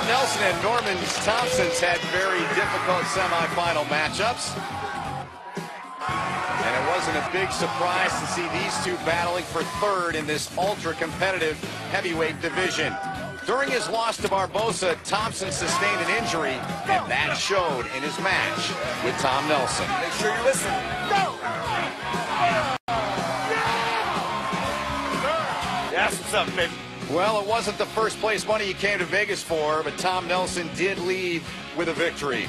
Nelson and Norman Thompson's had very difficult semifinal matchups. And it wasn't a big surprise to see these two battling for third in this ultra-competitive heavyweight division. During his loss to Barbosa, Thompson sustained an injury, and that showed in his match with Tom Nelson. Make sure you listen. Go! That's what's up, baby. Well, it wasn't the first place money he came to Vegas for, but Tom Nelson did leave with a victory.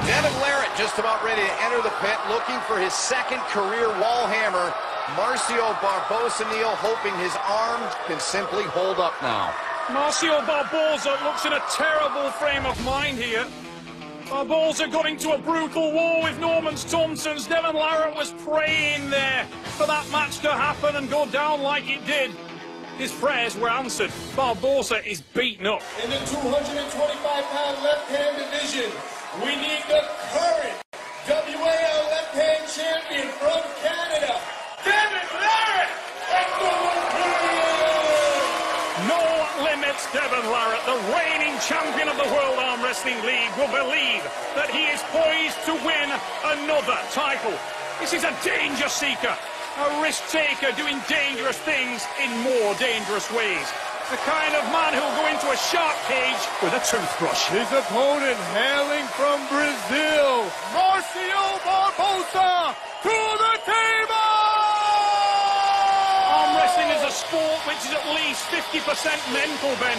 Devin Larrat just about ready to enter the pit, looking for his second career wall hammer. Marcio Barbosa-Neal hoping his arm can simply hold up now. Marcio Barbosa looks in a terrible frame of mind here. Barbosa got into a brutal war with Norman Thompson's. Devin Larrat was praying there for that match to happen and go down like it did. His prayers were answered. Barbosa is beaten up. In the 225-pound left-hand division, we need the current WAL left-hand champion from Canada, Devin Larrat. No limits, Devin Larrat, the reigning champion of the World Arm Wrestling League, will believe that he is poised to win another title. This is a danger seeker, a risk taker doing dangerous things in more dangerous ways. The kind of man who'll go into a shark cage with a toothbrush. His opponent hailing from Brazil, Marcio Barbosa, to the table! Arm wrestling is a sport which is at least 50% mental, Ben.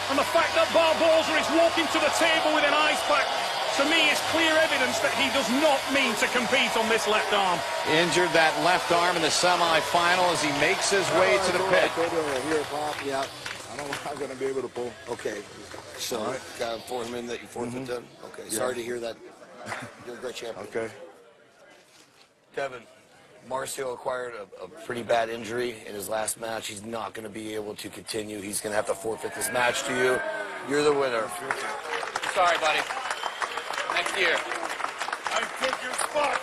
And the fact that Barbosa is walking to the table with an ice pack, to me, is clear evidence that he does not mean to compete on this left arm. Injured that left arm in the semifinal as he makes his way to the pit. Here, Bob. Yeah. I'm going to be able to pull. Okay. So, got to inform him that you forfeit them? Okay. Yeah. Sorry to hear that. You're a great champion. Okay. Devin, Marcio acquired a pretty bad injury in his last match. He's not going to be able to continue. He's going to have to forfeit this match to you. You're the winner. Sorry, buddy. Next year. I took your spot.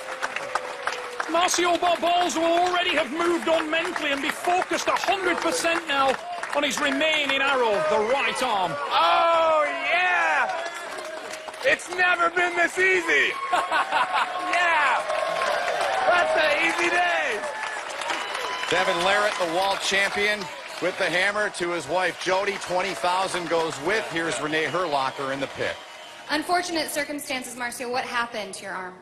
Marcio Barbosa will already have moved on mentally and be focused 100% now on his remaining arrow, the right arm. Oh, yeah! It's never been this easy! Yeah! That's an easy day! Devin Larrat, the wall champion, with the hammer to his wife, Jody. 20,000 goes with. Here's Renee Herlocker in the pit. Unfortunate circumstances, Marcio. What happened to your arm?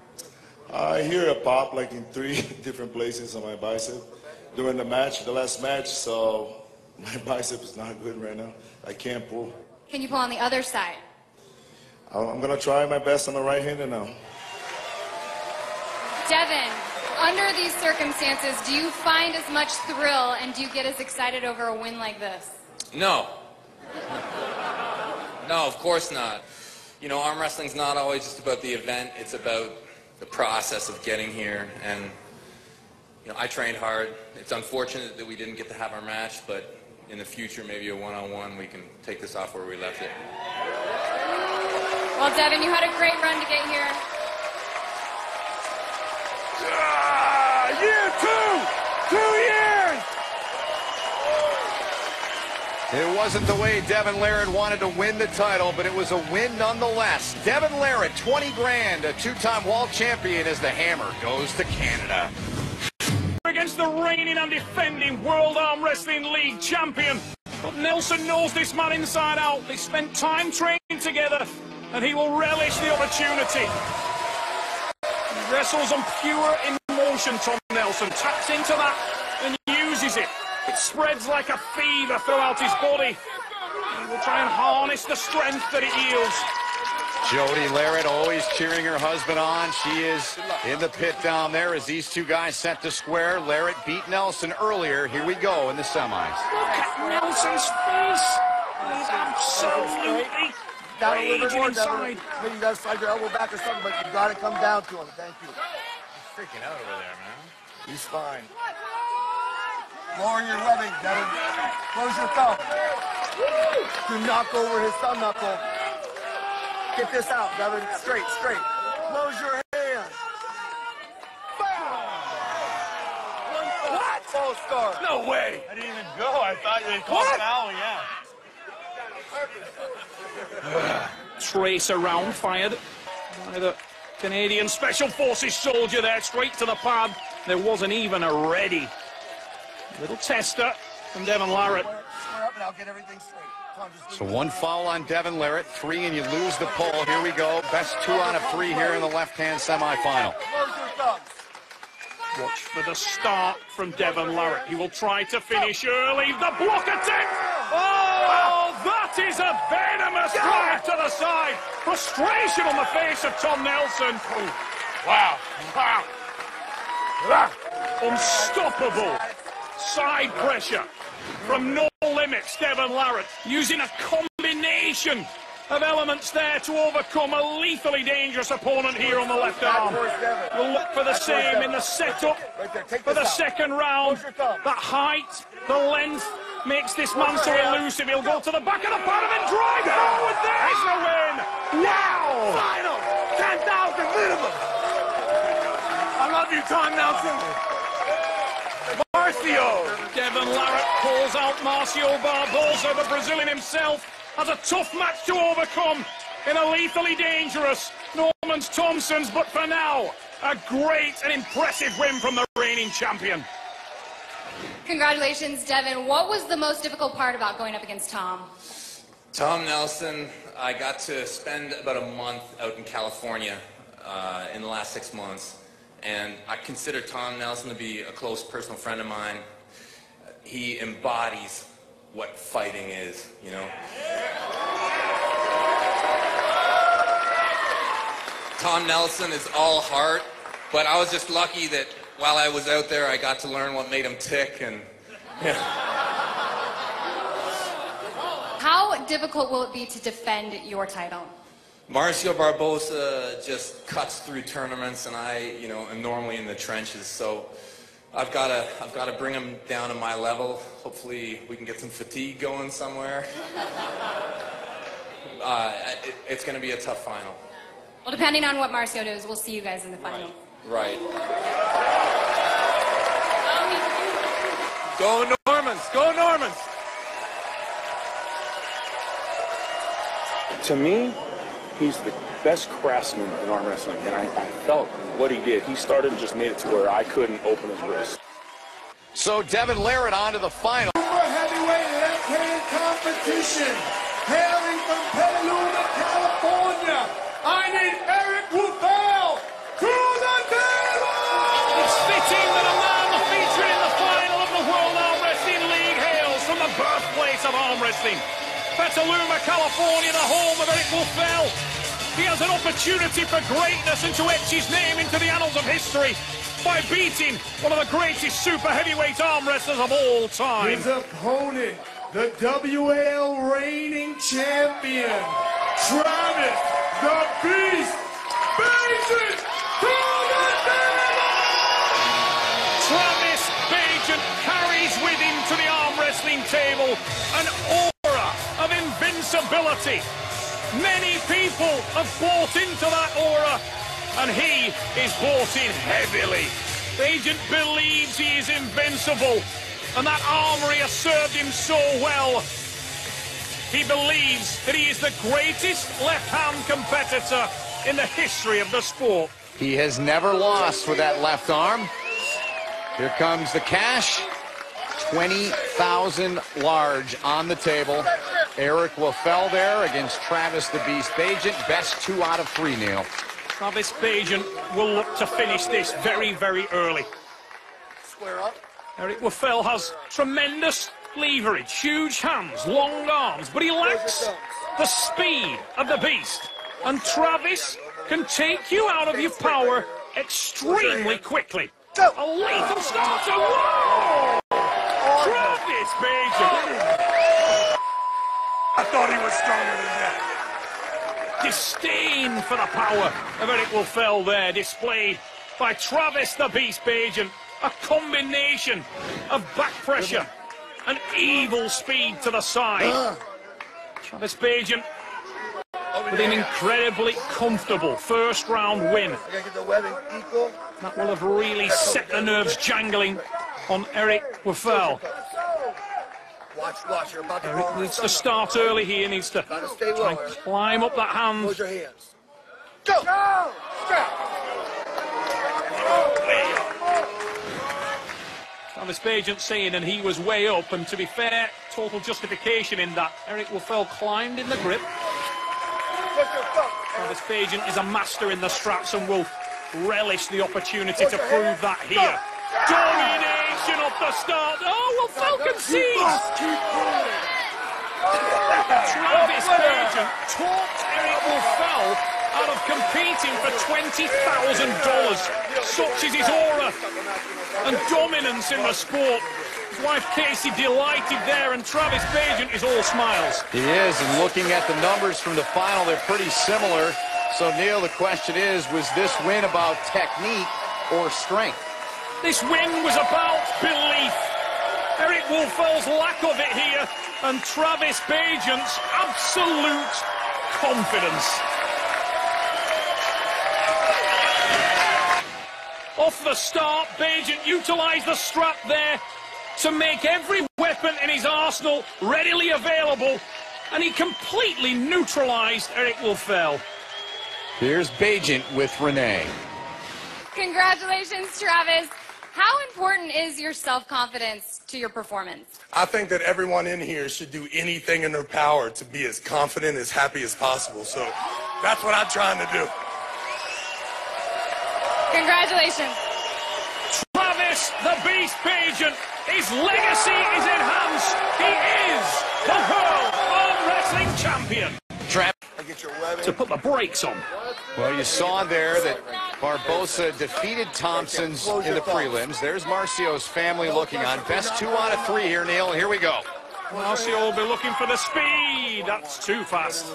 I hear a pop like in 3 different places on my bicep during the match, the last match, so my bicep is not good right now. I can't pull. Can you pull on the other side? I'm going to try my best on the right-hander now. Devin, under these circumstances, do you find as much thrill and do you get as excited over a win like this? No. No, of course not. You know, arm wrestling's not always just about the event. It's about the process of getting here. And, you know, I trained hard. It's unfortunate that we didn't get to have our match, but in the future, maybe a one-on-one, we can take this off where we left it. Well, Devin, you had a great run to get here. Year 2! 2 years! It wasn't the way Devin Larrat wanted to win the title, but it was a win nonetheless. Devin Larrat, 20 grand, a 2-time wall champion as the hammer goes to Canada. Against the reigning and defending World Arm Wrestling League champion. But Nelson knows this man inside out. They spent time training together, and he will relish the opportunity. He wrestles on pure emotion, Tom Nelson. Taps into that and uses it. It spreads like a fever throughout his body. He will try and harness the strength that it yields. Jody Larrat always cheering her husband on. She is in the pit down there as these two guys set to square. Larrat beat Nelson earlier. Here we go in the semis. Look at Nelson's face. He's absolutely raging inside. Maybe you got to slide your elbow back or something, but you got to come down to him. Thank you. He's freaking out over there, man. He's fine. Lower your webbing, Devin. Close your thumb. Do not go over his thumb knuckle. Get this out, Devin. Straight, straight. Close your hand. What? False start. No way. I didn't even go. I thought you had called foul, yeah. Trace around, fired by the Canadian Special Forces soldier there, straight to the pad. There wasn't even a ready. Little tester from Devin Larrat. Square up and I'll get everything straight. Come on, just So one foul on Devin Larrat, 3 and you lose the pole. Here we go. Best 2 out of 3 here in the left-hand semifinal. close your thumbs. Watch for the start from Devin Larrat. He will try to finish early. The block attempt! Oh, that is a venomous drive to the side. Frustration on the face of Tom Nelson. Wow. Wow. Unstoppable side pressure from No Limits. Devin Larrat using a combination of elements there to overcome a lethally dangerous opponent here on the left arm. We'll look for the same in the setup for the second round. That height, the length makes this man so elusive. He'll go to the back of the pad and then drive forward. There's the win. Wow! Final 10,000 minimum. I love you, Tom Nelson. Marcio. Devin Larrat calls out Marcio Barbosa. The Brazilian himself has a tough match to overcome in a lethally dangerous Norman Thompson's, but for now, a great and impressive win from the reigning champion. Congratulations, Devin. What was the most difficult part about going up against Tom? Tom Nelson, I got to spend about a month out in California in the last 6 months, and I consider Tom Nelson to be a close personal friend of mine. He embodies what fighting is, you know. Tom Nelson is all heart, but I was just lucky that while I was out there, I got to learn what made him tick, and yeah. How difficult will it be to defend your title? Marcio Barbosa just cuts through tournaments, and I, you know, am normally in the trenches, so I've got to bring him down to my level. Hopefully, we can get some fatigue going somewhere. It's going to be a tough final. Well, depending on what Marcio does, we'll see you guys in the final. Right. Go Normans. Go Normans. To me, he's the best craftsman in arm wrestling, and I felt what he did. He started and just made it to where I couldn't open his wrist. So Devin Larrat on to the final. Super heavyweight left-hand competition, hailing from Petaluma, California. I need Eric Wufel to the table! It's fitting that a man featured in the final of the World Arm Wrestling League hails from the birthplace of arm wrestling. Petaluma, California, the home of Eric Wufel. He has an opportunity for greatness and to etch his name into the annals of history by beating one of the greatest super heavyweight arm wrestlers of all time. His opponent, the WAL reigning champion, Travis the Beast Bagent to the table! Travis Bagent carries with him to the arm wrestling table an aura of invincibility. Many people have bought into that aura, and he is bought in heavily. Bagent believes he is invincible, and that armory has served him so well. He believes that he is the greatest left-hand competitor in the history of the sport. He has never lost with that left arm. Here comes the cash. 20,000 large on the table. Eric Wufel there against Travis the Beast Bagent. Best 2 out of 3, Neil. Travis Bagent will look to finish this very, very early. Square up. Eric Wufel has tremendous leverage, huge hands, long arms, but he lacks the speed of the Beast. And Travis can take you out of your power extremely quickly. A lethal start. Whoa! Travis Bagent. I thought he was stronger than that. Disdain for the power of Eric Wufel there, displayed by Travis the Beast Bagent. A combination of back pressure and evil speed to the side. Travis Bagent with an incredibly comfortable first round win. I gotta get the webbing equal. That will have really set the nerves jangling on Eric Wufel. Watch. You're about to Eric go. needs to start early here. Needs to Gotta stay try low, and Eric. climb up that hand. Close your hands. Go! Strap! Travis Bagent saying, and he was way up, and to be fair, total justification in that. Eric Wolfell climbed in the grip. Travis Bagent is a master in the straps and will relish the opportunity to prove that here. Domination off the start. Oh, Wolfell concedes. Travis Bagent talked Eric Wolfell out of competing for $20,000. Such is his aura and dominance in the sport. His wife Casey delighted there, and Travis Bagent is all smiles. He is, and looking at the numbers from the final, they're pretty similar. So, Neil, the question is, was this win about technique or strength? This win was about belief. Eric Wolfell's lack of it here, and Travis Bagent's absolute confidence. Off the start, Bagent utilised the strap there to make every weapon in his arsenal readily available, and he completely neutralised Eric Wolfell. Here's Bagent with Renee. Congratulations, Travis. How important is your self-confidence to your performance? I think that everyone in here should do anything in their power to be as confident, as happy as possible. So that's what I'm trying to do. Congratulations. Travis the Beast Bagent, his legacy is enhanced. He is the World Arm Wrestling Champion. To put the brakes on. Well, you saw there that Barbosa defeated Thompson's in the prelims. There's Marcio's family looking on. Best 2 out of 3 here, Neil. Here we go. Marcio will be looking for the speed. That's too fast.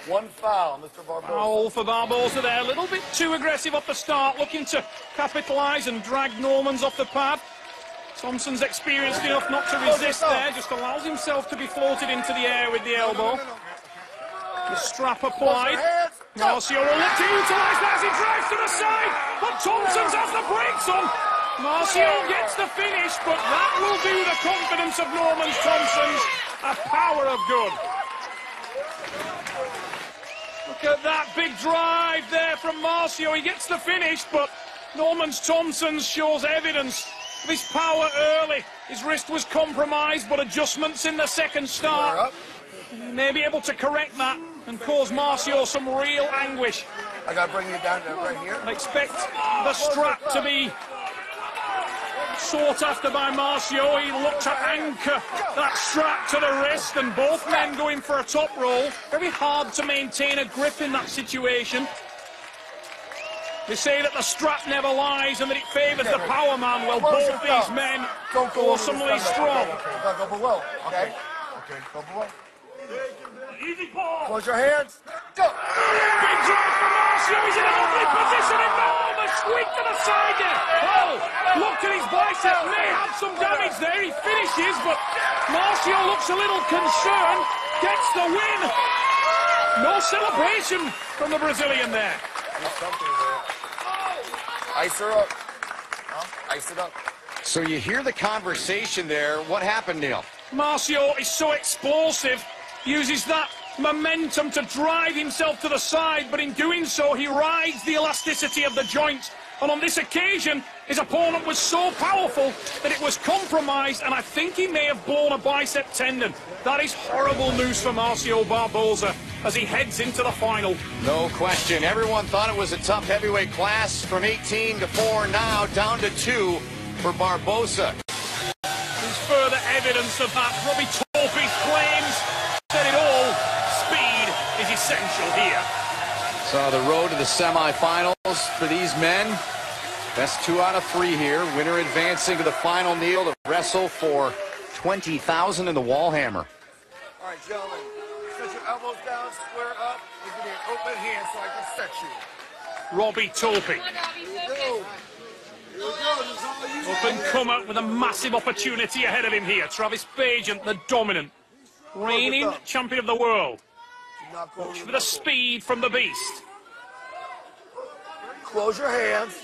One foul, Mr. Barbosa. Foul for Barbosa there. A little bit too aggressive off the start, looking to capitalise and drag Normans off the pad. Thompson's experienced enough not to resist there, just allows himself to be floated into the air with the elbow. The strap applied. Marcio will look to utilise that as he drives to the side, but Thompson's has the brakes on. Marcio gets the finish, but that will do the confidence of Normans Thompson's a power of good. Look at that big drive there from Marcio. He gets the finish, but Normans Thompson's shows evidence of his power early. His wrist was compromised, but adjustments in the second start. He may be able to correct that and cause Marcio some real anguish. I gotta bring you down to right here. I expect the strap to be sought after by Marcio. He looked to anchor that strap to the wrist, and both men going for a top roll. Very hard to maintain a grip in that situation. They say that the strap never lies and that it favours the power man. Well, both these men awesomely strong. Go below. Okay. Go below. Easy ball. Close your hands. Go. Big drive from Marcio. He's in a lovely position. A sweep to the side there. Oh, look at his bicep. May have some damage there. He finishes, but Marcio looks a little concerned. Gets the win. No celebration from the Brazilian there. Ice her up. Ice it up. So you hear the conversation there. What happened, Neil? Marcio is so explosive, uses that momentum to drive himself to the side, but in doing so, he rides the elasticity of the joint. And on this occasion, his opponent was so powerful that it was compromised, and I think he may have blown a bicep tendon. That is horrible news for Marcio Barbosa as he heads into the final. No question. Everyone thought it was a tough heavyweight class from 18 to 4, now down to 2 for Barbosa. There's further evidence of that. Robbie Torpey's claims said it all. Speed is essential here. So the road to the semifinals for these men. Best 2 out of 3 here. Winner advancing to the final, Neil, to wrestle for $20,000 in the wall hammer. All right, gentlemen. Set your elbows down, square up. Give me an open hand so I can set you. Robbie Torpey. Up and come out with a massive opportunity ahead of him here. Travis Bagent, the dominant, reigning champion of the world. Watch for the speed from the Beast. Close your hands.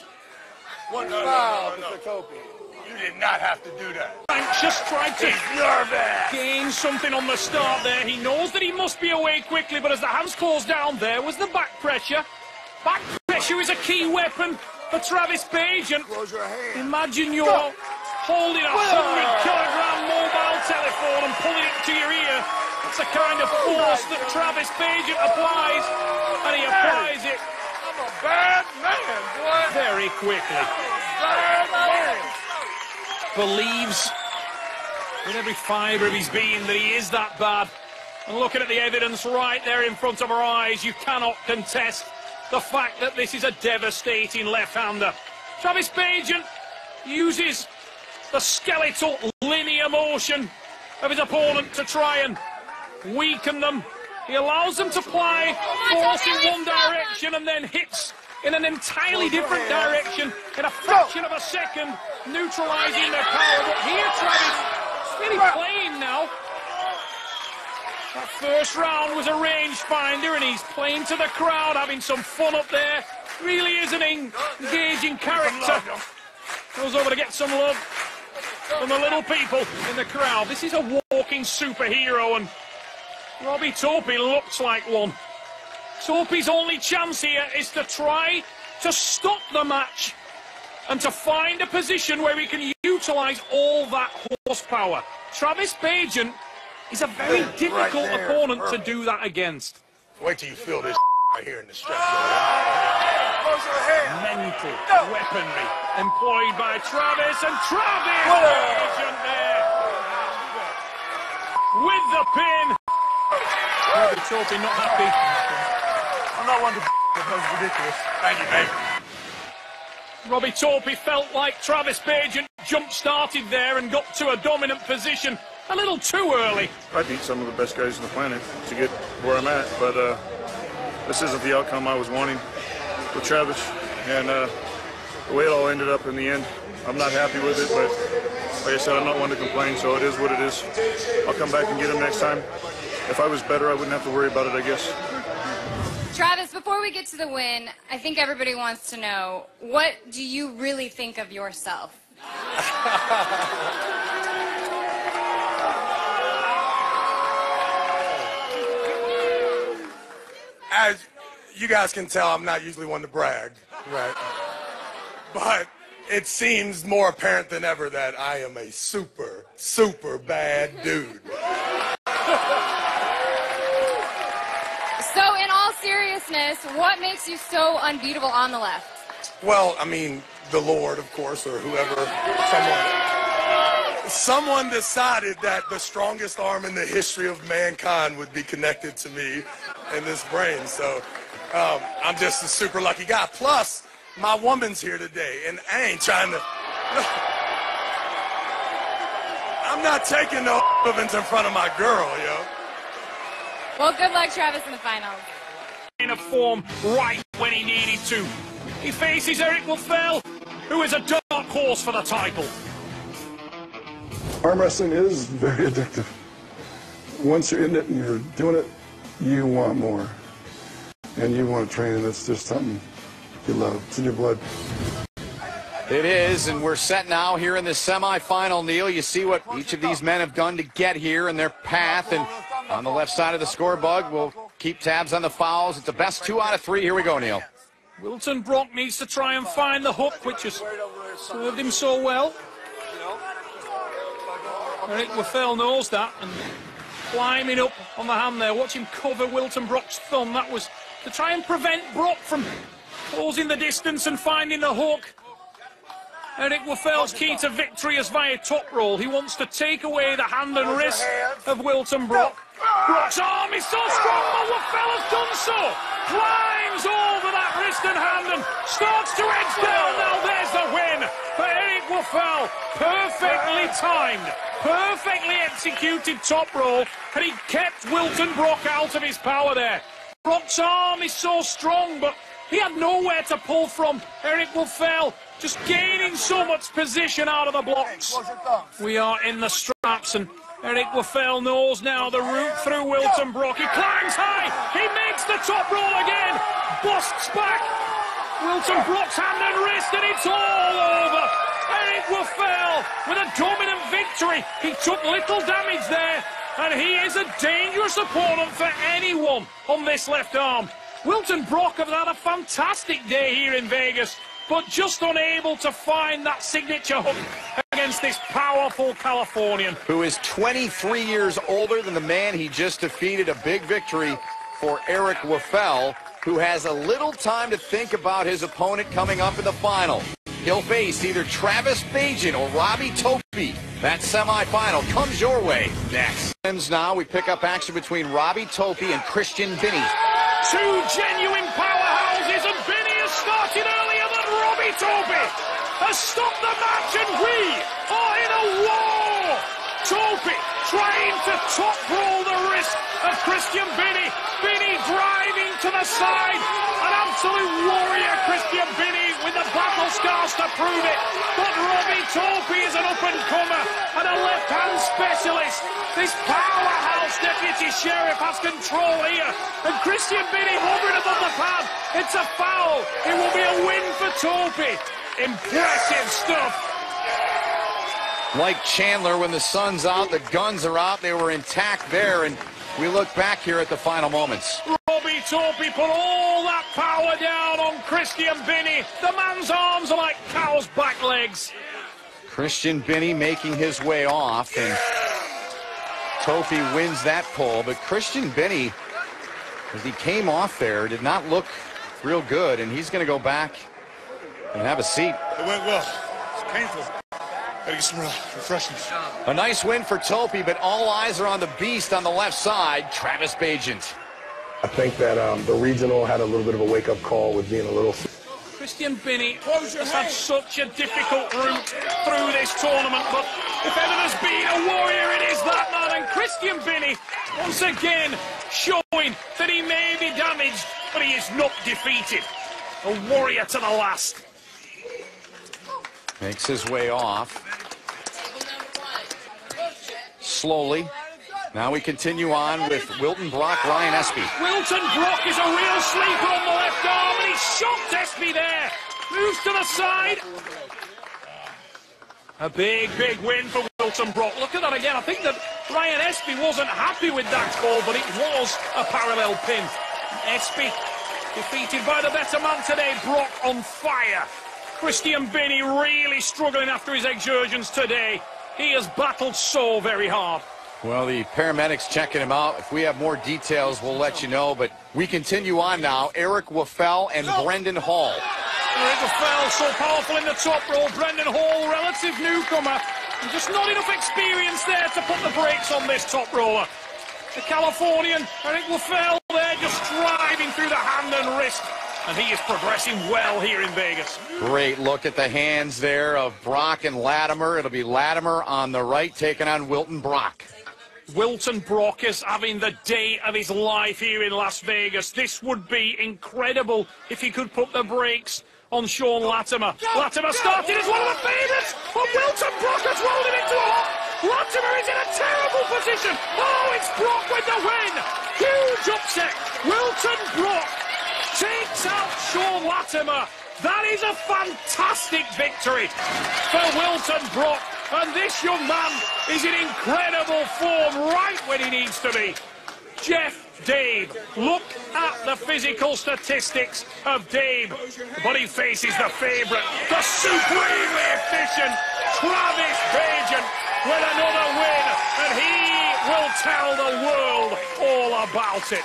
One foul, Mr. Torpey. did not have to do that. Just tried to gain something on the start there. He knows that he must be away quickly, but as the hands close down, there was the back pressure. Back pressure is a key weapon for Travis Bagent. Imagine you're holding a 100-kilogram mobile telephone and pulling it to your ear. It's the kind of force that Travis Bagent applies, and he applies it Bad man, boy. very quickly. Bad man. Believes in every fibre of his being that he is that bad. And looking at the evidence right there in front of our eyes, you cannot contest the fact that this is a devastating left-hander. Travis Bagent uses the skeletal linear motion of his opponent to try and weaken them. He allows them to apply force in one direction and then hits in an entirely different direction in a fraction of a second, neutralizing their power. But here, Travis is really playing now. That first round was a rangefinder, and he's playing to the crowd, having some fun up there. Really is an engaging character. Goes over to get some love from the little people in the crowd. This is a walking superhero, and Robbie Topi looks like one. Topi's only chance here is to try to stop the match and to find a position where he can utilise all that horsepower. Travis Bagent is a very difficult opponent to do that against. Wait till you feel this right here in the stretch. Mental weaponry employed by Travis, and Travis Bagent there with the pin. Robbie Topi not happy. I'm not one to that was ridiculous. Thank you, mate. Robbie Topi felt like Travis Bagent jump-started there and got to a dominant position a little too early. I beat some of the best guys on the planet to get where I'm at, but this isn't the outcome I was wanting with Travis, and the way it all ended up in the end, I'm not happy with it, but like I said, I'm not one to complain, so it is what it is. I'll come back and get him next time. If I was better, I wouldn't have to worry about it, I guess. Travis, before we get to the win, I think everybody wants to know, what do you really think of yourself? As you guys can tell, I'm not usually one to brag, right? But it seems more apparent than ever that I am a super, super bad dude. So, in all seriousness, what makes you so unbeatable on the left? Well, I mean, the Lord, of course, or whoever, someone decided that the strongest arm in the history of mankind would be connected to me in this brain. So I'm just a super lucky guy. Plus, my woman's here today, and I ain't trying to... I'm not taking no movements in front of my girl, yo. Well, good luck, Travis, in the finals. In a form right when he needed to. He faces Eric Lefel, who is a dark horse for the title. Arm wrestling is very addictive. Once you're in it and you're doing it, you want more. And you want to train, and it's just something you love. It's in your blood. It is, and we're set now here in the semifinal, Neil. You see what each of these men have done to get here and their path, and on the left side of the scoreboard, we'll keep tabs on the fouls. It's the best 2 out of 3. Here we go, Neil. Wilton Brock needs to try and find the hook, which has served him so well. Eric Lefel knows that, and climbing up on the hand there. Watch him cover Wilton Brock's thumb. That was to try and prevent Brock from closing the distance and finding the hook. Eric Lefel's key to victory is via top roll. He wants to take away the hand and wrist of Wilton Brock. Brock's arm is so strong, but Lefel has done so. Climbs over that wrist and hand and starts to edge down. Now there's the win for Eric Lefel. Perfectly timed, perfectly executed top roll, and he kept Wilton Brock out of his power there. Brock's arm is so strong, but he had nowhere to pull from. Eric Lefel just gaining so much position out of the blocks. We are in the straps, and Eric Lefel knows now the route through Wilton Brock. He climbs high. He makes the top roll again. Busts back. Wilton Brock's hand and wrist, and it's all over. Eric Wafel with a dominant victory. He took little damage there, and he is a dangerous opponent for anyone on this left arm. Wilton Brock have had a fantastic day here in Vegas, but just unable to find that signature hook against this powerful Californian. Who is 23 years older than the man he just defeated. A big victory for Eric Wafel, who has a little time to think about his opponent coming up in the final. He'll face either Travis Bagent or Robbie Topi. That semifinal comes your way next. Now we pick up action between Robbie Topi and Christian Binney. Two genuine powerhouses, and Binney has started earlier than Robbie Topi. Has stopped the match, and we are in a war. Topi trying to top roll the wrist of Christian Binney. Binney driving to the side. An absolute warrior, Christian Binney, with the battle scars to prove it. But Robbie Topi is an up-and-comer and a left-hand specialist. This powerhouse deputy sheriff has control here. And Christian Binney hovering above the pad. It's a foul. It will be a win for Topi. Impressive stuff. Like Chandler, when the sun's out, the guns are out. They were intact there, and we look back here at the final moments. Robbie Topi put all that power down on Christian Binney. The man's arms are like cow's back legs. Christian Binney making his way off, and Topi wins that pull. But Christian Binney, as he came off there, did not look real good, and he's going to go back and have a seat. It went well. It's painful. Gotta get some refreshments. A nice win for Topi, but all eyes are on the beast on the left side, Travis Bagent. I think that the regional had a little bit of a wake-up call with being a little... Christian Binney has had such a difficult route through this tournament, but if ever there's been a warrior, it is that man. And Christian Binney, once again, showing that he may be damaged, but he is not defeated. A warrior to the last. Makes his way off. Slowly. Now we continue on with Wilton Brock, Ryan Espy. Wilton Brock is a real sleeper on the left arm, and he's shocked Espy there. Moves to the side. A big, big win for Wilton Brock. Look at that again. I think that Ryan Espy wasn't happy with that call, but it was a parallel pin. Espy defeated by the better man today. Brock on fire. Christian Binney really struggling after his exertions today. He has battled so very hard. Well, the paramedics checking him out. If we have more details, we'll let you know. But we continue on now. Eric Wafel and Brendan Hall. Eric Wafel, so powerful in the top row. Brendan Hall, relative newcomer. And just not enough experience there to put the brakes on this top rower. The Californian, Eric Wafel there, just driving through the hand and wrist. And he is progressing well here in Vegas. Great look at the hands there of Brock and Latimer. It'll be Latimer on the right taking on Wilton Brock. Wilton Brock is having the day of his life here in Las Vegas. This would be incredible if he could put the brakes on Sean Latimer. Latimer started as one of the favourites, but Wilton Brock has rolled him into a hop. Latimer is in a terrible position. Oh, it's Brock with the win. Huge upset. Wilton Brock takes out Sean Latimer. That is a fantastic victory for Wilton Brock. And this young man is in incredible form right when he needs to be. Jeff Dave, look at the physical statistics of Dave. But he faces the favourite, the supremely efficient Travis Bagent with another win. And he will tell the world all about it.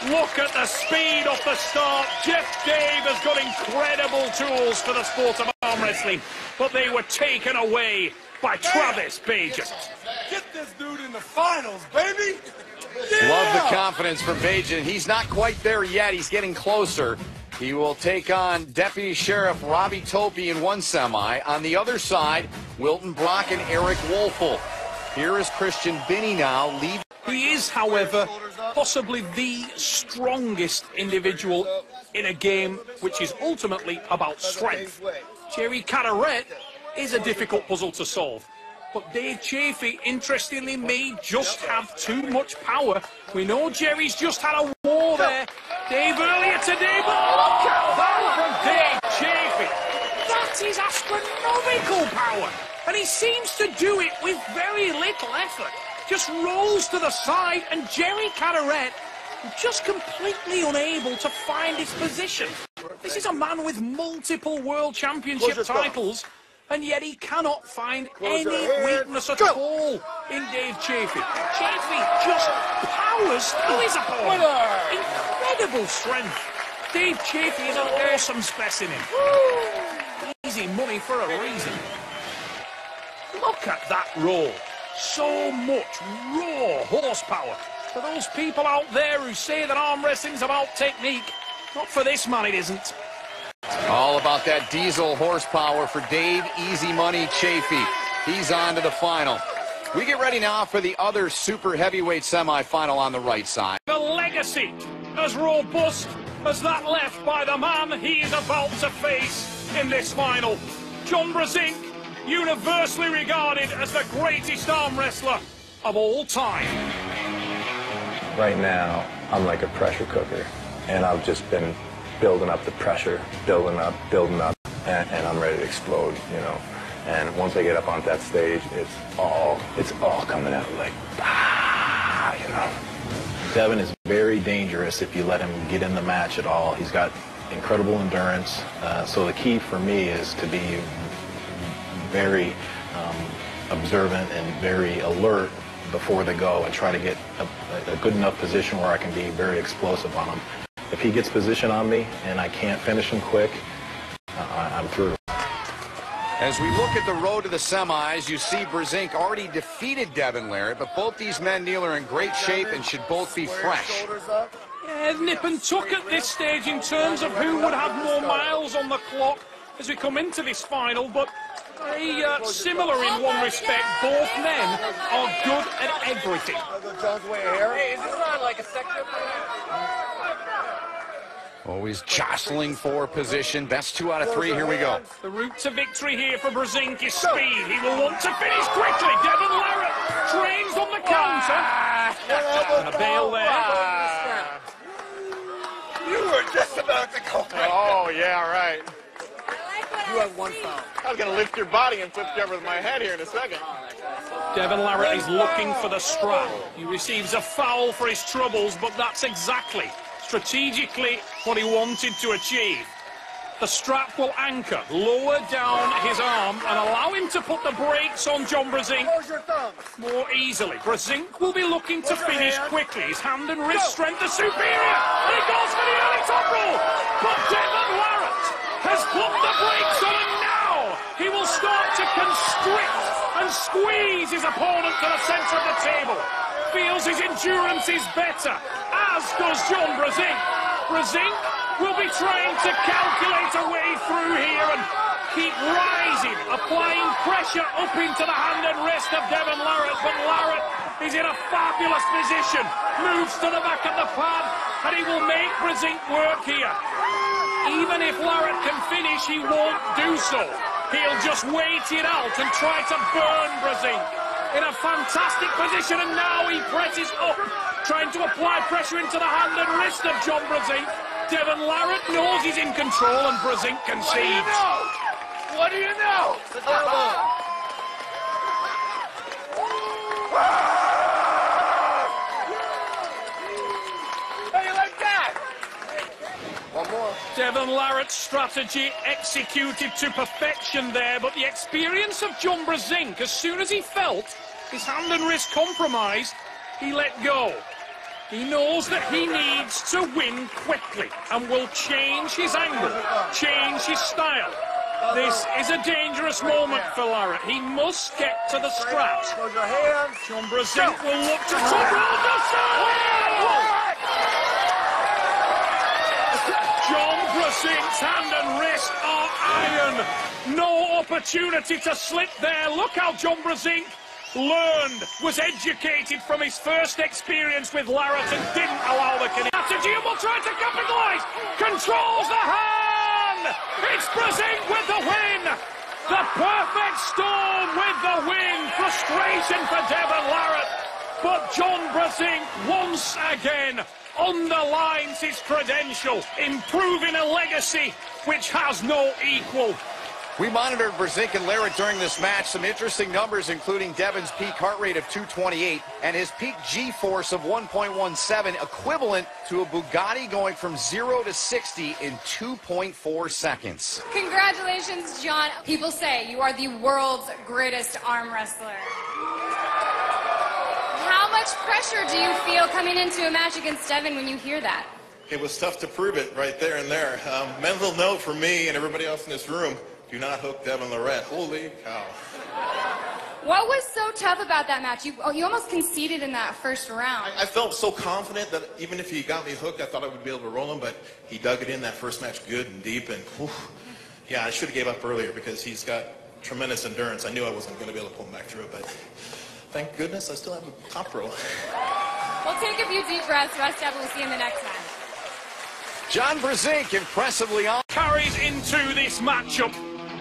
Look at the speed off the start. Jeff Dave has got incredible tools for the sport of arm wrestling, but they were taken away by Travis Bagent. Get this dude in the finals, baby! Yeah! Love the confidence from Bagent. He's not quite there yet. He's getting closer. He will take on Deputy Sheriff Robbie Topi in one semi. On the other side, Wilton Brock and Eric Wolfel. Here is Christian Binney now leading. He is, however, possibly the strongest individual in a game which is ultimately about strength. Jerry Carteret is a difficult puzzle to solve, but Dave Chafee, interestingly, may just have too much power. We know Jerry's just had a war there. Dave earlier today, but look at that from Dave Chafee. That possesses astronomical power, and he seems to do it with very little effort. Just rolls to the side, and Jerry Carteret just completely unable to find his position. This is a man with multiple World Championship titles, and yet he cannot find any weakness at all in Dave Chafee. Chafee just powers through his opponent. Incredible strength. Dave Chafee is an awesome specimen. Easy money for a reason. Look at that roll. So much raw horsepower. For those people out there who say that arm wrestling's about technique, not for this man it isn't. All about that diesel horsepower for Dave Easy Money Chafee. He's on to the final. We get ready now for the other super heavyweight semifinal on the right side. The legacy as robust as that left by the man he is about to face in this final. John Brzenk, universally regarded as the greatest arm wrestler of all time. Right now, I'm like a pressure cooker, and I've just been building up the pressure, building up, and I'm ready to explode, you know. And once I get up on that stage, it's all coming out like, you know. Devin is very dangerous if you let him get in the match at all. He's got incredible endurance, so the key for me is to be very observant and very alert before they go and try to get a good enough position where I can be very explosive on him. If he gets position on me and I can't finish him quick, I'm through. As we look at the road to the semis, you see Brzenk already defeated Devin Larrat, but both these men, Neil, are in great shape and should both be fresh. Yeah, nip and tuck at this stage in terms of who would have more miles on the clock as we come into this final, but similar in one respect. Both men are good at everything. Hey, is this not like a sector? Always jostling for position. Best 2 out of 3. Here we go. The route to victory here for Brzenk is speed. He will want to finish quickly. Devin Larrat trains on the counter. And a bail there. You were just about to go. Oh, yeah, right. You have one foul. I was going to lift your body and flip you over my head here in a second. Devin Larrat is looking for the strap. He receives a foul for his troubles, but that's exactly, strategically, what he wanted to achieve. The strap will anchor, lower down his arm, and allow him to put the brakes on John Brzenk more easily. Brzenk will be looking to finish quickly. His hand and wrist strength are superior. And he goes for the early top roll. But Devin Larrat has put the brakes on, and now he will start to constrict and squeeze his opponent to the center of the table. Feels his endurance is better, as does John Brzenk. Brzenk will be trying to calculate a way through here and keep rising, applying pressure up into the hand and wrist of Devin Larrat, but Larrat is in a fabulous position, moves to the back of the pad, and he will make Brzenk work here. Even if Larrat can finish, he won't do so. He'll just wait it out and try to burn Brzenk. In a fantastic position, and now he presses up, trying to apply pressure into the hand and wrist of John Brzenk. Devin Larrat knows he's in control, and Brzenk concedes. What do you know? How you like that? One more. Devin Larratt's strategy executed to perfection there, but the experience of John Brzenk, as soon as he felt his hand and wrist compromised, he let go. He knows that he needs to win quickly and will change his angle, change his style. This is a dangerous moment for Larrat. He must get to the straps. John Brzenk will look to top roll the side. John Brzenk's hand and wrist are iron. No opportunity to slip there. Look how John Brzenk learned, was educated from his first experience with Larrat and didn't allow the strategy and will try to capitalize. Controls the hand. It's Brzenk with the win. The perfect storm with the win. Frustration for Devin Larrat. But John Brzenk once again underlines his credential, improving a legacy which has no equal. We monitored Brzenk and Larrat during this match. Some interesting numbers, including Devin's peak heart rate of 228 and his peak G-force of 1.17, equivalent to a Bugatti going from 0 to 60 in 2.4 seconds. Congratulations, John. People say you are the world's greatest arm wrestler. How much pressure do you feel coming into a match against Devin when you hear that? It was tough to prove it right there and there. Mental note for me and everybody else in this room, do not hook Devin Larrat. Holy cow. What was so tough about that match? You almost conceded in that first round. I felt so confident that even if he got me hooked, I thought I would be able to roll him, but he dug it in that first match good and deep, and whew, yeah, I should have gave up earlier because he's got tremendous endurance. I knew I wasn't going to be able to pull him back through it, but thank goodness I still have a top row. We'll take a few deep breaths. Rest up. We'll see you in the next match. John Brzenk impressively on. Carries into this matchup.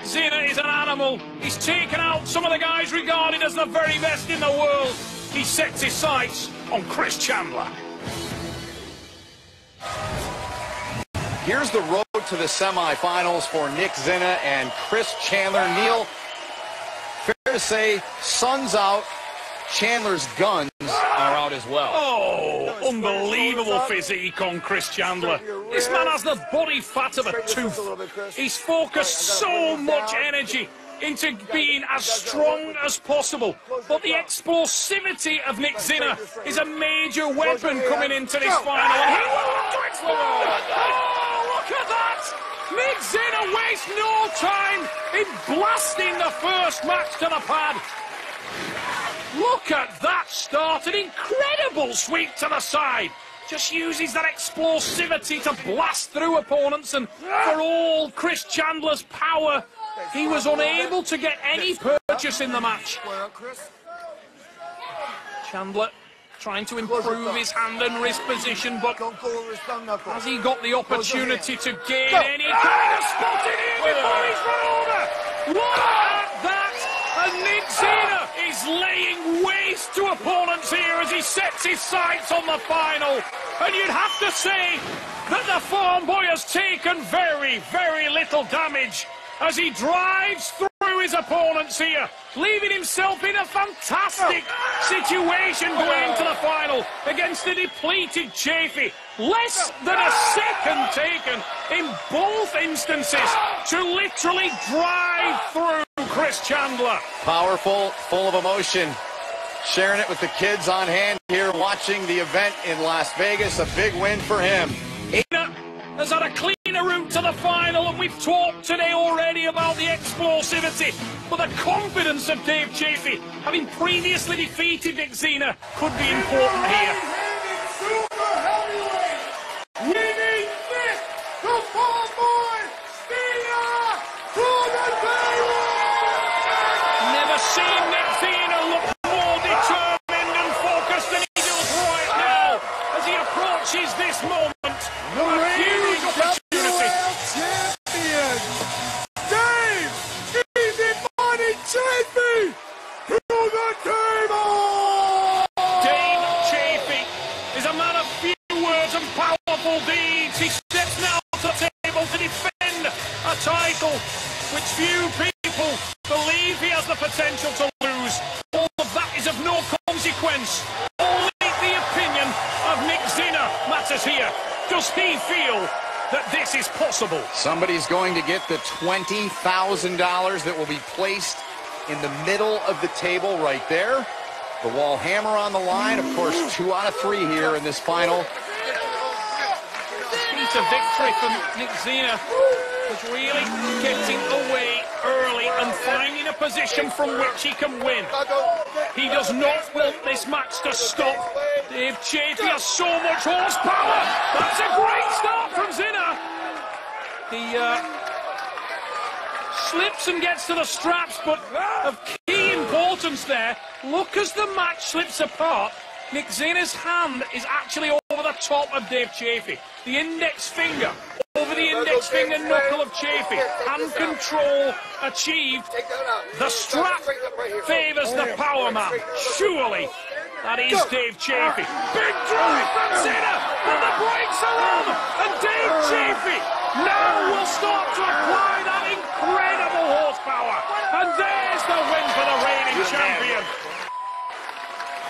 Zina is an animal. He's taken out some of the guys regarded as the very best in the world. He sets his sights on Chris Chandler. Here's the road to the semifinals for Nick Zina and Chris Chandler. Neil, fair to say, sun's out. Chandler's guns are out as well. Oh, unbelievable physique on Chris Chandler. This man has the body fat of a tooth. He's focused so much energy into being as strong as possible. But the explosivity of Nick Zina is a major weapon coming into this final. And he will look to explode. Oh, look at that! Nick Zina wastes no time in blasting the first match to the pad. Look at that start, an incredible sweep to the side. Just uses that explosivity to blast through opponents, and for all Chris Chandler's power, he was unable to get any purchase in the match. Chandler trying to improve his hand and wrist position, but has he got the opportunity to gain any kind of spot in here before he's run over? Look at that! And Nick Zina is laying waste to opponents here as he sets his sights on the final. And you'd have to say that the farm boy has taken very, very little damage as he drives through his opponents here, leaving himself in a fantastic situation going into the final against the depleted Chafee. Less than a second taken in both instances to literally drive through Chris Chandler. Powerful, full of emotion. Sharing it with the kids on hand here, watching the event in Las Vegas. A big win for him. Has had a cleaner route to the final, and we've talked today already about the explosivity, but the confidence of Dave Chafee, having previously defeated Nick Zina, could be important here. We need Nick, the farm boy, Zina, to the table! Never seen Nick Zina look more determined and focused than he does right now as he approaches this moment. A huge opportunity. Champion, Dave, easy money, Chafee, to the table! Dave Chafee is a man of few words and powerful deeds. He steps now to the table to defend a title which few people believe he has the potential to lose. All of that is of no consequence. Only the opinion of Nick Zina matters here. Does he feel that this is possible? Somebody's going to get the $20,000 that will be placed in the middle of the table right there. The wall hammer on the line. Of course, 2 out of 3 here in this final. Key to victory from Nick Zina was really getting away early and finding a position from which he can win. He does not want this match to stop. Dave Chafee has so much horsepower. That's a great start from Zina. He slips and gets to the straps, but of key importance there. Look as the match slips apart. Nick Zina's hand is actually over the top of Dave Chafee. The index finger over the index finger knuckle of Chafee. Hand control achieved. The strap favours the power man. Surely that is Dave Chafee. Big drive from Zina, and the brakes are on. And Dave Chafee now will start to apply that incredible horse. And there's the win for the reigning champion.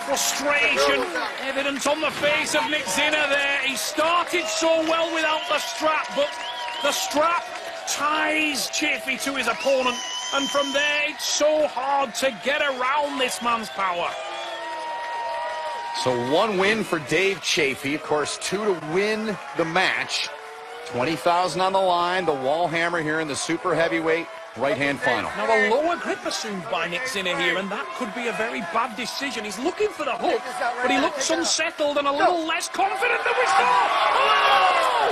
Frustration evident on the face of Nick Zinner there. He started so well without the strap, but the strap ties Chafee to his opponent. And from there, it's so hard to get around this man's power. So 1 win for Dave Chafee. Of course, 2 to win the match. $20,000 on the line. The wall hammer here in the super heavyweight right-hand final. Now a lower grip assumed by Nick Zinner here, and that could be a very bad decision. He's looking for the hook, but he looks unsettled and a little less confident than we saw. Oh!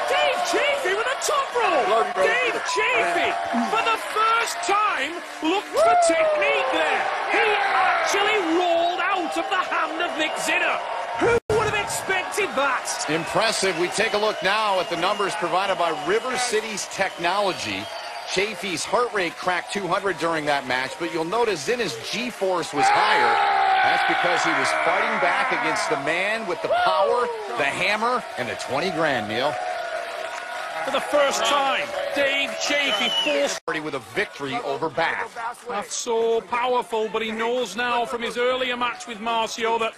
Dave Chafee with a top roll. Dave Chafee, for the first time, looked for technique there. He actually rolled out of the hand of Nick Zinner. Who would have expected that? Impressive. We take a look now at the numbers provided by River City's technology. Chafee's heart rate cracked 200 during that match, but you'll notice Zinner's G-force was higher. That's because he was fighting back against the man with the power, the hammer, and the 20 grand, Neil. For the first time, Dave Chafee forced with a victory over Bath. That's so powerful, but he knows now from his earlier match with Marcio that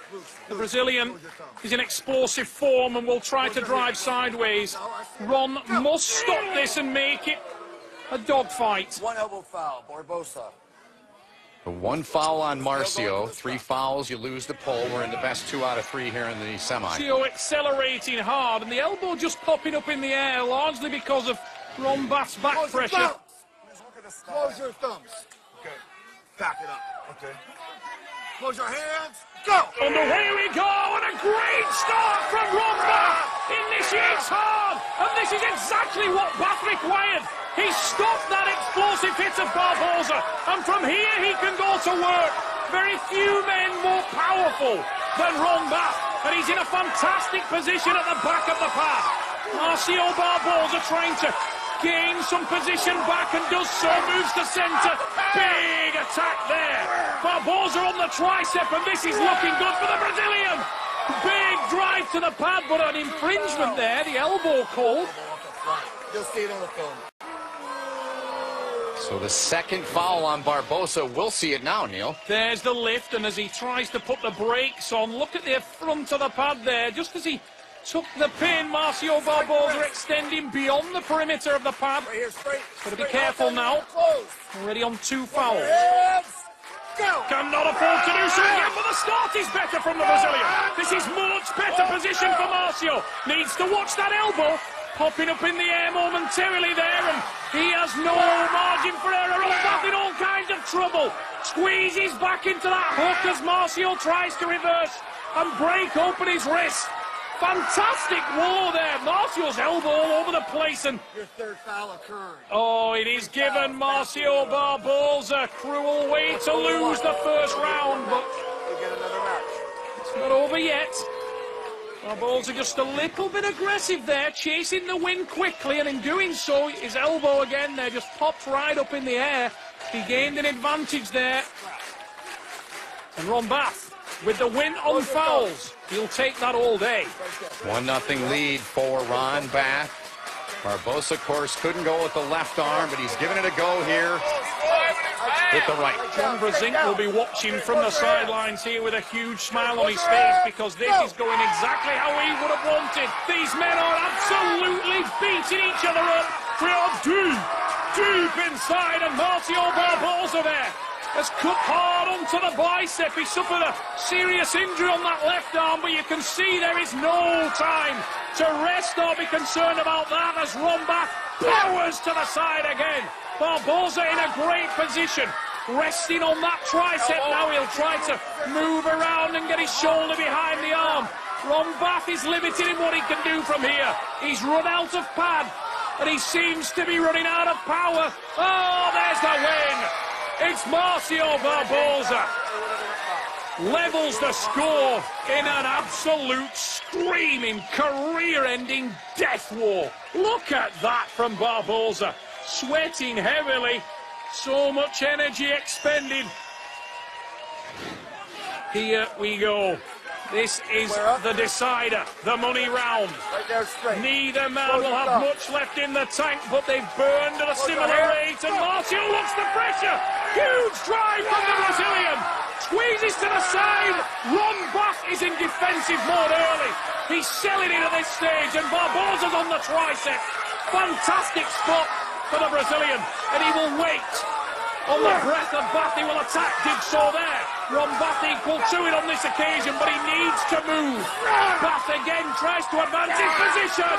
the Brazilian is in explosive form and will try to drive sideways. Ron must stop this and make it a dogfight. 1 elbow foul, Barbosa. 1 foul on Marcio. 3 fouls, you lose the pole. We're in the best 2 out of 3 here in the semi. Marcio accelerating hard, and the elbow just popping up in the air, largely because of Ron Bath's back pressure. Close your thumbs. Okay. Back it up. Okay. Close your hands. Go! And away we go, and a great start from Ron Bath. Initiates hard, and this is exactly what Bath required. He stopped that explosive hit of Barbosa, and from here he can go to work. Very few men more powerful than Ron Bath, and he's in a fantastic position at the back of the path. Marcio Barbosa trying to gain some position back and does so, moves to centre. Big attack there. Barbosa on the tricep, and this is looking good for the Brazilian. Big drive to the pad, but an infringement there, the elbow called. You'll see it on the film. So the second foul on Barbosa. We'll see it now, Neil. There's the lift, and as he tries to put the brakes on, look at the front of the pad there. Just as he took the pin, Marcio Barbosa extending beyond the perimeter of the pad. Got to be careful now. Already on 2 fouls. Cannot afford to do so again, but the start is better from the Brazilian. This is much better position for Marcio. Needs to watch that elbow. Popping up in the air momentarily there, and he has no margin for error. Bath in all kinds of trouble. Squeezes back into that hook as Marcio tries to reverse and break open his wrist. Fantastic wall there. Marcio's elbow all over the place, and your 3rd foul occurred. Oh, it is given Marcio Barbosa a cruel way to lose the first round, but it's not over yet. Barbosa just a little bit aggressive there, chasing the win quickly, and in doing so, his elbow again there just popped right up in the air. He gained an advantage there. And Ron Bath with the win on fouls. He'll take that all day. 1-0 lead for Ron Bath. Barbosa, of course, couldn't go with the left arm, but he's giving it a go here with the right. John Brzenk will be watching from the sidelines here with a huge smile on his face, because this is going exactly how he would have wanted. These men are absolutely beating each other up. We are deep inside, and Marcio Barbosa there has cut hard onto the bicep. He suffered a serious injury on that left arm, but you can see there is no time to rest or be concerned about that as Ron Bath powers to the side again. Barbosa in a great position, resting on that tricep. Now he'll try to move around and get his shoulder behind the arm. Ron Bath is limited in what he can do from here. He's run out of pad, and he seems to be running out of power. Oh, there's the win. It's Marcio Barbosa. Levels the score in an absolute screaming, career-ending death war. Look at that from Barbosa. Sweating heavily. So much energy expended. Here we go. This is the decider, the money round. Right there, straight. Neither man will have much left in the tank, but they've burned at a similar rate, and Marcio looks the pressure. Huge drive from the Brazilian. Squeezes to the side. Ron Bath is in defensive mode early. He's selling it at this stage, and Barbosa's on the tricep. Fantastic spot for the Brazilian, and he will wait. On the breath of Bath, he will attack. Did so there. Ron Bath equal to it on this occasion, but he needs to move. Bath again tries to advance his position,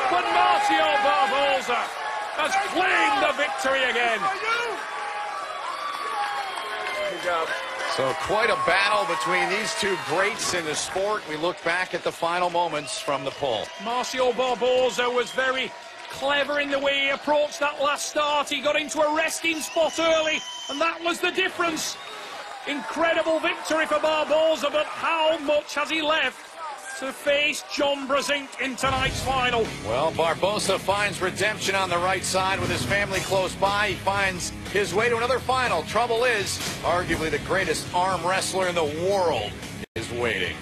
but Marcio Barbosa has claimed the victory again. Good job. So quite a battle between these two greats in the sport. We look back at the final moments from the poll. Marcio Barbosa was very clever in the way he approached that last start. He got into a resting spot early, and that was the difference. Incredible victory for Barbosa, but how much has he left to face John Brzenk in tonight's final? Well, Barbosa finds redemption on the right side with his family close by. He finds his way to another final. Trouble is, arguably the greatest arm wrestler in the world is waiting.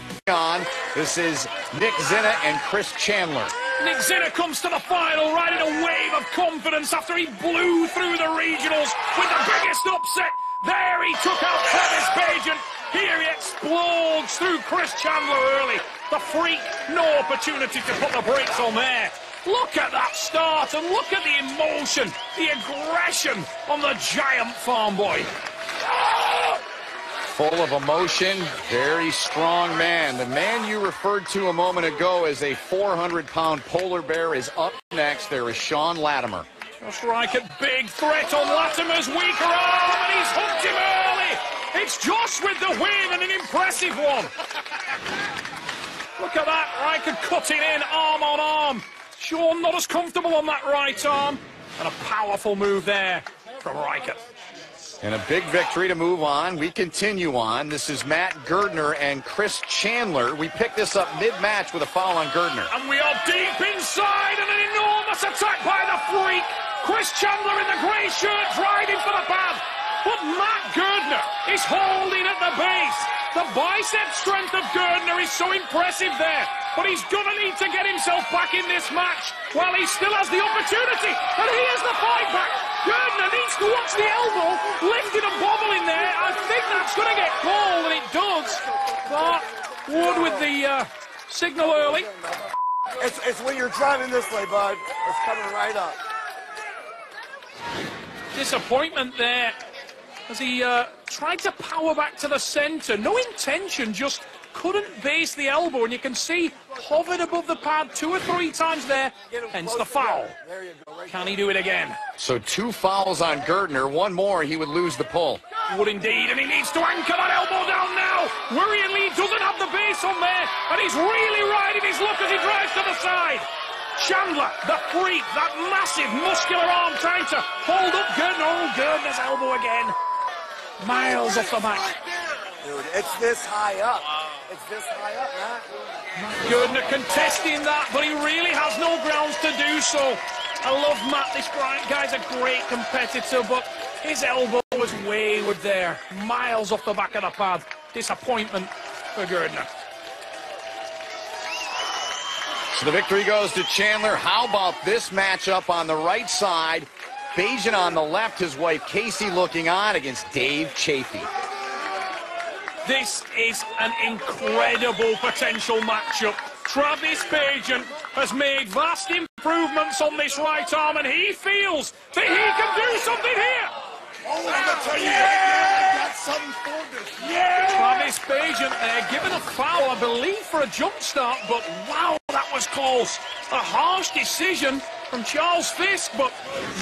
This is Nick Zinna and Chris Chandler. Nick Zinna comes to the final riding a wave of confidence after he blew through the regionals with the biggest upset. There he took out Travis Bagent. Here he explodes through Chris Chandler early. The freak, no opportunity to put the brakes on there. Look at that start and look at the emotion, the aggression on the giant farm boy. Full of emotion, very strong man. The man you referred to a moment ago as a 400-pound polar bear is up next. There is Sean Latimer. Just right at big threat on Latimer's weaker arm, and he's hooked him early. It's Josh with the win, and an impressive one. Look at that, Riker cutting in arm on arm. Sean not as comfortable on that right arm, and a powerful move there from Riker. And a big victory to move on. We continue on. This is Matt Gerdner and Chris Chandler. We pick this up mid-match with a foul on Gerdner. And we are deep inside, and an enormous attack by the freak. Chris Chandler in the grey shirt driving for the pad. But Matt Gerdner is holding at the base. The bicep strength of Gerdner is so impressive there. But he's going to need to get himself back in this match while he still has the opportunity. And here's the fight back. Gerdner needs to watch the elbow, lifting and bobbling there. I think that's going to get called, and it does. But Wood with the signal early. It's when you're driving this way, bud. It's coming right up. Disappointment there as he tried to power back to the center. No intention, just couldn't base the elbow, and you can see hovered above the pad 2 or 3 times there, hence the foul. Can he do it again? So 2 fouls on Gerdner. 1 more, he would lose the pull. Would indeed, and he needs to anchor that elbow down now. Worryingly, he doesn't have the base on there, and he's really riding his luck as he drives to the side. Chandler, the freak, that massive muscular arm trying to hold up Gerdner. Oh, Gerdner's elbow again. Miles off the back. Dude, it's this high up. It's this high up, Matt. Gerdner contesting that, but he really has no grounds to do so. I love Matt. This guy's a great competitor, but his elbow was wayward there. Miles off the back of the pad. Disappointment for Gerdner. So the victory goes to Chandler. How about this matchup on the right side? Bagent on the left, his wife Casey looking on against Dave Chafee. This is an incredible potential matchup. Travis Bagent has made vast improvements on this right arm, and he feels that he can do something here. Oh, I'm gonna tell you right now, I got something for this. Yeah! Travis Bagent there, given a foul, I believe, for a jump start, but wow, that was close. A harsh decision from Charles Fisk, but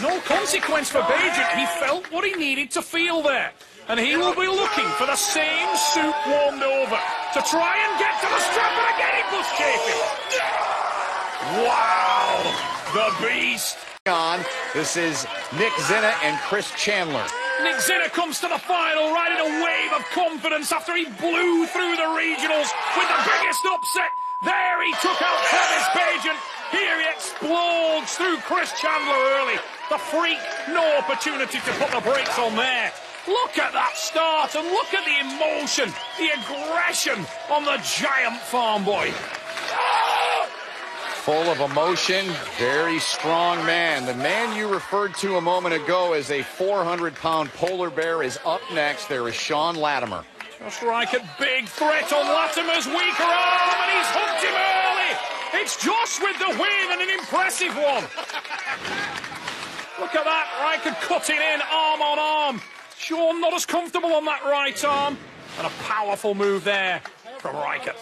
no consequence for Bagent. He felt what he needed to feel there. And he will be looking for the same suit warmed over to try and get to the strap, and again he puts Chafee. Wow! The beast. This is Nick Zinna and Chris Chandler. Nick Zinna comes to the final riding a wave of confidence after he blew through the regionals with the biggest upset. There he took out Travis Bagent. Here he explodes through Chris Chandler early. The freak, no opportunity to put the brakes on there. Look at that start, and look at the emotion, the aggression on the giant farm boy. Full of emotion, very strong man. The man you referred to a moment ago as a 400-pound polar bear is up next. There is Sean Latimer. Just right at big threat on Latimer's weaker arm, and he's hooked him early. It's Josh with the win, and an impressive one. Look at that, Riker cutting in, arm on arm. Sean not as comfortable on that right arm. And a powerful move there from Riker.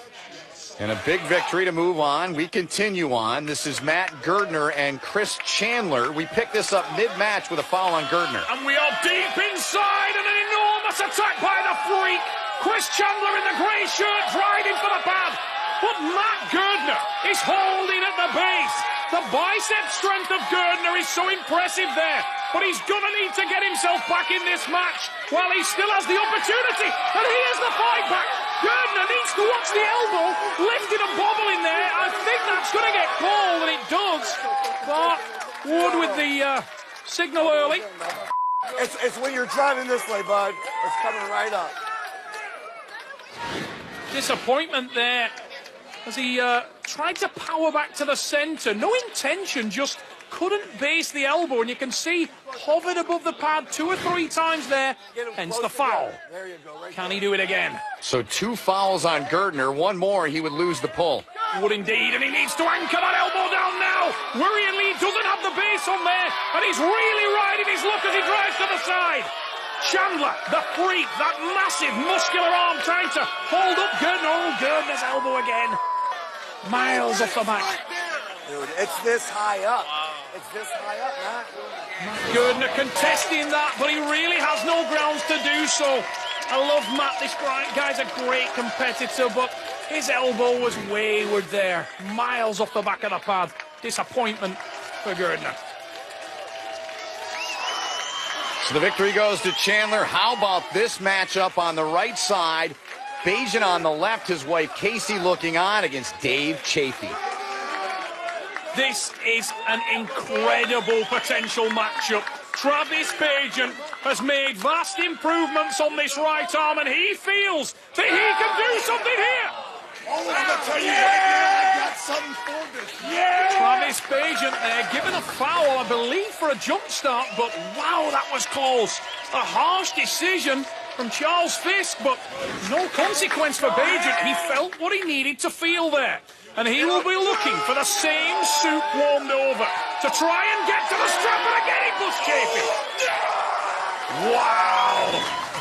And a big victory to move on. We continue on. This is Matt Gerdner and Chris Chandler. We pick this up mid-match with a foul on Gerdner. And we are deep inside, and an enormous attack by the Freak. Chris Chandler in the grey shirt driving for the pad. But Matt Gerdner is holding at the base. The bicep strength of Gerdner is so impressive there. But he's going to need to get himself back in this match while he still has the opportunity. And here's the fight back. Gerdner needs to watch the elbow, lifting and bobbling there. I think that's going to get called, and it does. But Wood with the signal early. It's when you're driving this way, bud. It's coming right up. Disappointment there as he tried to power back to the centre. No intention, just couldn't base the elbow, and you can see hovered above the pad 2 or 3 times there, hence the foul. There you go, Can he do it again? So 2 fouls on Gerdner. 1 more, he would lose the pull. Would indeed, and he needs to anchor that elbow down now. Worryingly, he doesn't have the base on there, and he's really riding his luck as he drives to the side. Chandler, the Freak, that massive muscular arm trying to hold up Gerdner. Oh, Gerdner's elbow again. Miles off the back. Dude, it's this high up. It's this high up, Matt. Gerdner contesting that, but he really has no grounds to do so. I love Matt. This guy's a great competitor, but his elbow was wayward there. Miles off the back of the pad. Disappointment for Gerdner. So the victory goes to Chandler. How about this matchup on the right side? Bagent on the left, his wife Casey looking on against Dave Chafee. This is an incredible potential matchup. Travis Bagent has made vast improvements on this right arm, and he feels that he can do something here. Oh, I'm going to tell you right now, I got something for this. Yeah! Travis Bagent there, given a foul, I believe, for a jump start, but wow, that was close. A harsh decision from Charles Fisk, but no consequence for Bagent. He felt what he needed to feel there. And he will be looking for the same soup warmed over to try and get to the strap, and again he puts Chafee. Wow!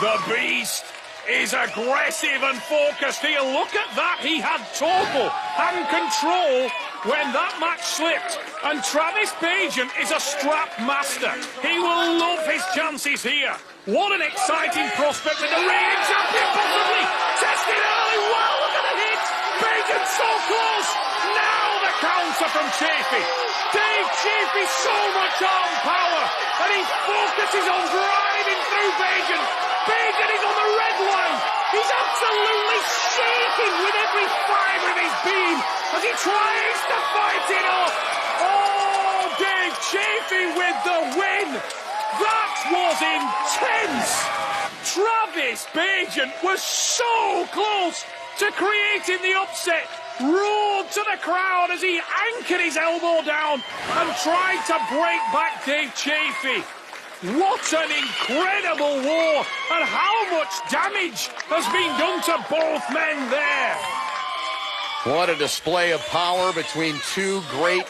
The Beast is aggressive and focused here. Look at that. He had total hand control when that match slipped. And Travis Bagent is a strap master. He will love his chances here. What an exciting prospect with the reigning champion possibly tested early. Wow, look at the hit. Bagent so close. Now the counter from Chafee. Dave Chafee, so much arm power. And he focuses on driving through Bagent. Bagent is on the red line. He's absolutely shaking with every fibre of his being as he tries to fight it off. Oh, Dave Chafee with the win. That was intense. Travis Bagent was so close to creating the upset. Roared to the crowd as he anchored his elbow down and tried to break back Dave Chafee. What an incredible war, and how much damage has been done to both men there. What a display of power between 2 great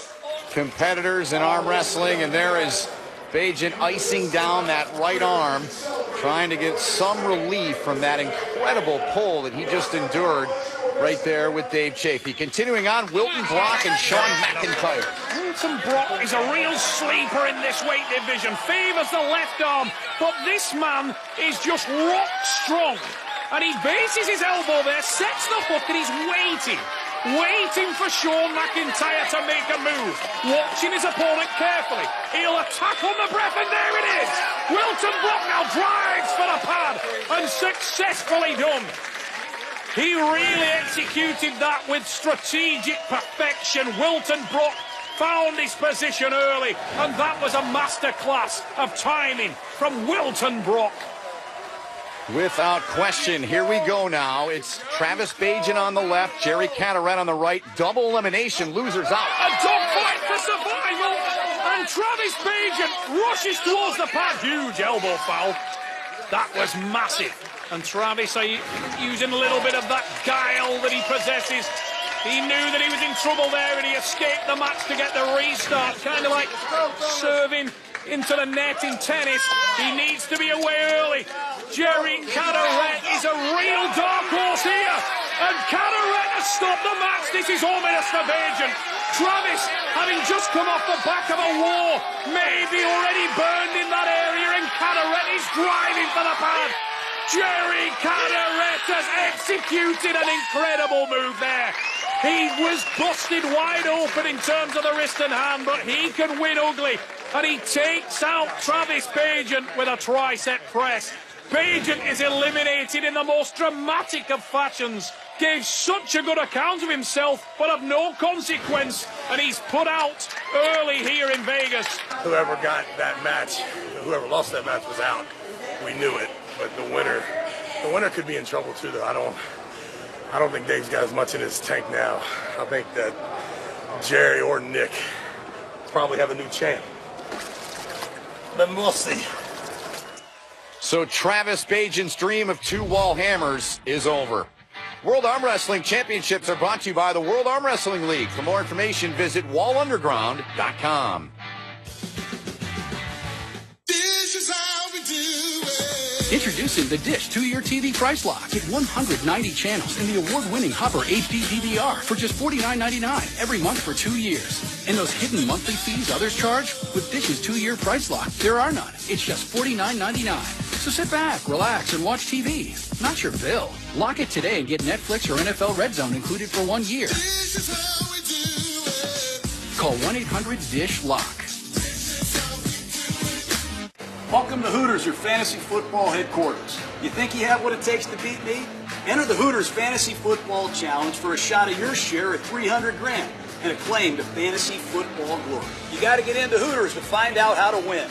competitors in arm wrestling, and there is Bagent icing down that right arm, trying to get some relief from that incredible pull that he just endured right there with Dave Chafee. Continuing on, Wilton Brock and Sean McIntyre. Wilton Brock is a real sleeper in this weight division. Favours the left arm, but this man is just rock strong. And he bases his elbow there, sets the hook, and he's waiting for Sean McIntyre to make a move. Watching his opponent carefully. He'll attack on the breath, and there it is. Wilton Brock now drives for the pad, and successfully done. He really executed that with strategic perfection. Wilton Brock found his position early, and that was a masterclass of timing from Wilton Brock. Without question, here we go now. It's Travis Bagent on the left, Jerry Carteret on the right. Double elimination, losers out. A dogfight for survival, and Travis Bagent rushes towards the pad. Huge elbow foul. That was massive. And Travis using a little bit of that guile that he possesses. He knew that he was in trouble there, and he escaped the match to get the restart. Kind of like serving into the net in tennis. He needs to be away early. Jerry Carteret is a real dark horse here, and Carteret has stopped the match. This is ominous for Bagent. Travis, having just come off the back of a war, may be already burned in that area, and Carteret is driving for the pad. Jerry Carteret has executed an incredible move there. He was busted wide open in terms of the wrist and hand, but he can win ugly, and he takes out Travis Bagent with a tricep press. Bagent is eliminated in the most dramatic of fashions. Gave such a good account of himself, but of no consequence, and he's put out early here in Vegas. Whoever got that match, whoever lost that match was out. We knew it, but the winner could be in trouble too, though. I don't think Dave's got as much in his tank now. I think that Jerry or Nick probably have a new champ. But we'll see. So Travis Bagent's dream of 2 wall hammers is over. World Arm Wrestling Championships are brought to you by the World Arm Wrestling League. For more information, visit WALunderground.com. Introducing the Dish 2-year TV price lock. Get 190 channels and the award-winning Hopper HD DVR for just $49.99 every month for 2 years. And those hidden monthly fees others charge? With Dish's 2-year price lock, there are none. It's just $49.99. So sit back, relax, and watch TV. Not your bill. Lock it today and get Netflix or NFL Red Zone included for 1 year. Call 1-800-DISH-LOCK. Welcome to Hooters, your fantasy football headquarters. You think you have what it takes to beat me? Enter the Hooters Fantasy Football Challenge for a shot of your share at $300 grand and a claim to fantasy football glory. You got to get into Hooters to find out how to win.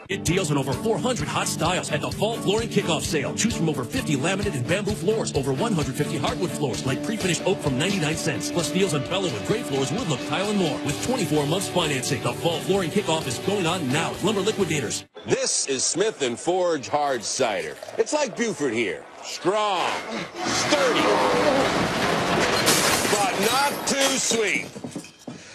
Get deals on over 400 hot styles at the Fall Flooring Kickoff Sale. Choose from over 50 laminate and bamboo floors, over 150 hardwood floors like pre-finished oak from 99 cents, plus deals on Bellewood, gray floors, wood look, tile, and more with 24 months financing. The Fall Flooring Kickoff is going on now at Lumber Liquidators. This is Smith & Forge Hard Cider. It's like Buford here. Strong, sturdy, but not too sweet.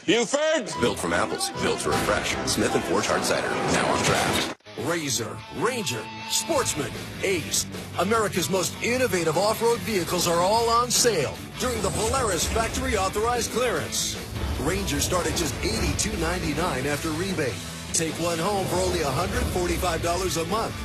Buford? Built from apples, built to refresh. Smith & Forge Hard Cider, now on draft. Razor, Ranger, Sportsman, Ace. America's most innovative off-road vehicles are all on sale during the Polaris factory authorized clearance. Ranger start at just $82.99 after rebate. Take one home for only $145 a month.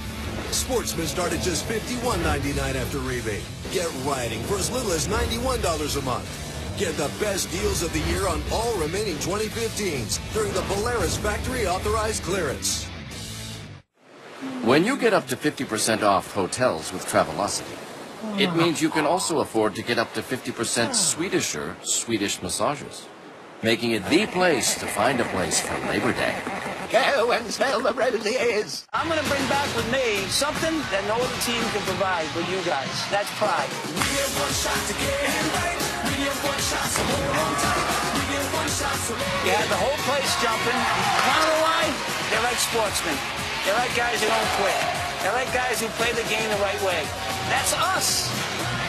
Sportsman start at just $51.99 after rebate. Get riding for as little as $91 a month. Get the best deals of the year on all remaining 2015s during the Polaris factory authorized clearance. When you get up to 50% off hotels with Travelocity, it means you can also afford to get up to 50% Swedisher Swedish massages, making it the place to find a place for Labor Day. Go and smell the roses. I'm going to bring back with me something that no other team can provide but you guys. That's pride. We get one shot to get it right. We get one shot, so hold on tight. We get one shot, so you had the whole place jumping. You know why? They're like sportsmen. They're like guys who don't quit. They're like guys who play the game the right way. That's us.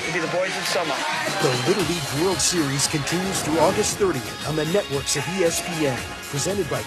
We'll be the boys of summer. The Little League World Series continues through August 30th on the networks of ESPN. Presented by